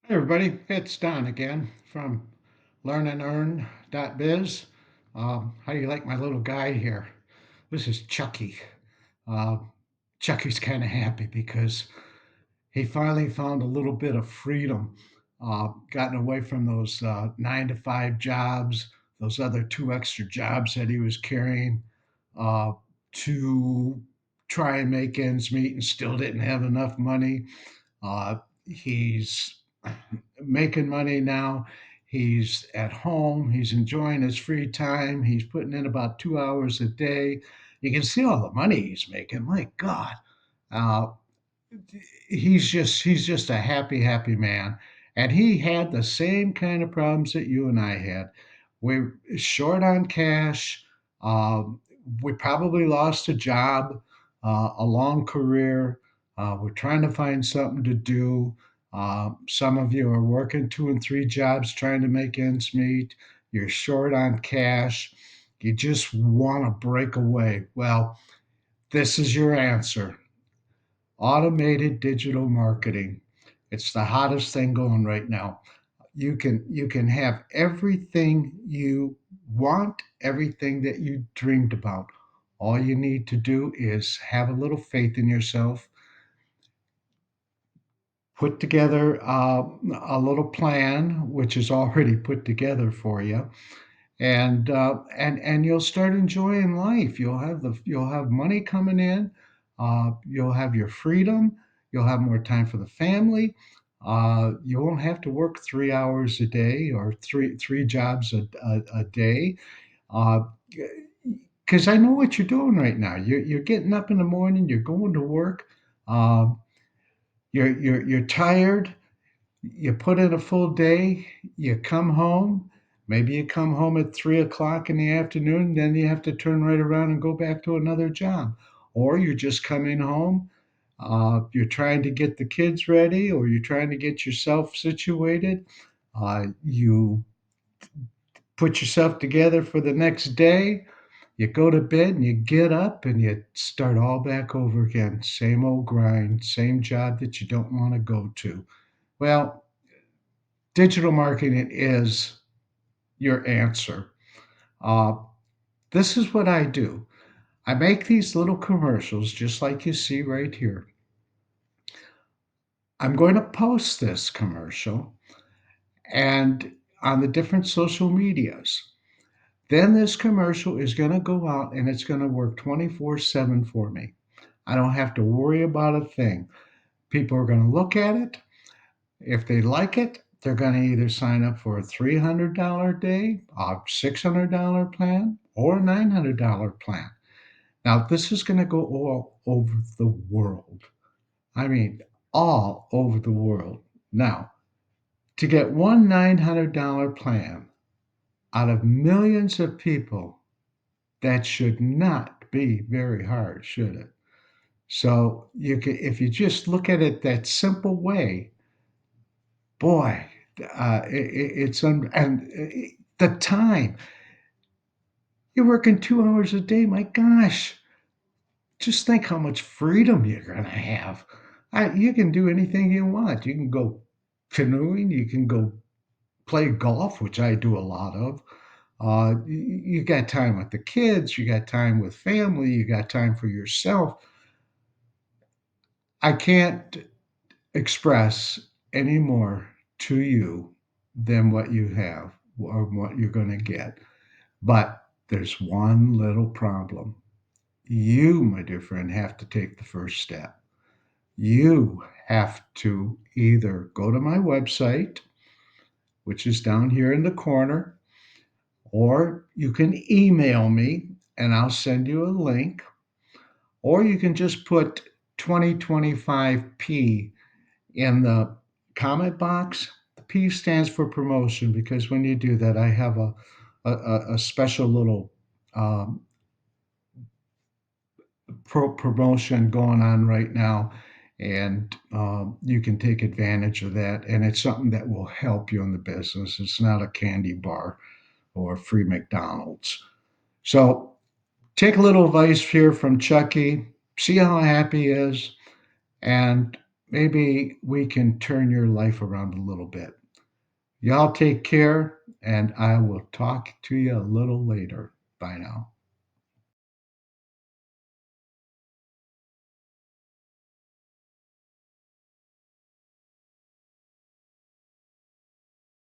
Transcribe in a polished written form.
Hey everybody, it's Don again from learnandearn.biz. How do you like my little guy here? This is Chucky. Uh, Chucky's kind of happy because he finally found a little bit of freedom, gotten away from those 9 to 5 jobs, those other two extra jobs that he was carrying uh, to try and make ends meet and still didn't have enough money. He's making money now. He's at home. He's enjoying his free time. He's putting in about 2 hours a day. You can see all the money he's making. My God, uh, he's just a happy man. And he had the same kind of problems that you and I had. We're short on cash. Um, we probably lost a job, a long career. We're trying to find something to do. Some of you are working 2 and 3 jobs trying to make ends meet. You're short on cash. You just want to break away. Well, this is your answer. Automated digital marketing. It's the hottest thing going right now. You can have everything you want, everything that you dreamed about. All you need to do is have a little faith in yourself, put together a little plan, which is already put together for you, and you'll start enjoying life. You'll have money coming in. You'll have your freedom. You'll have more time for the family. You won't have to work 3 hours a day or three jobs a day. Because I know what you're doing right now. You're getting up in the morning. You're going to work. Uh, you're tired. You put in a full day, you come home, maybe you come home at 3 o'clock in the afternoon, then you have to turn right around and go back to another job. Or you're just coming home, you're trying to get the kids ready, or you're trying to get yourself situated. You put yourself together for the next day, you go to bed and you get up and you start all back over again. Same old grind, same job that you don't want to go to. Well, digital marketing is your answer. Uh, this is what I do. I make these little commercials just like you see right here. I'm going to post this commercial and on the different social medias. Then this commercial is going to go out and it's going to work 24/7 for me. I don't have to worry about a thing. People are going to look at it. If they like it, they're going to either sign up for a $300 a day, a $600 plan, or a $900 plan. Now, this is going to go all over the world. I mean, all over the world. Now, to get one $900 plan out of millions of people, that should not be very hard, should it? So you can, if you just look at it that simple way, boy, and the time you're working 2 hours a day. My gosh, just think how much freedom you're going to have. You can do anything you want. You can go canoeing. You can go play golf, which I do a lot of. You got time with the kids. You got time with family. You got time for yourself. I can't express any more to you than what you have or what you're going to get. But there's one little problem. You, my dear friend, have to take the first step. You have to either go to my website, which is down here in the corner, or you can email me and I'll send you a link, or you can just put 2025P in the comment box. The P stands for promotion because when you do that, I have a special little um, promotion going on right now, and you can take advantage of that. And it's something that will help you in the business. It's not a candy bar or free McDonald's. So take a little advice here from Chucky. See how happy he is, and maybe we can turn your life around a little bit. Y'all take care, and I will talk to you a little later. Bye now.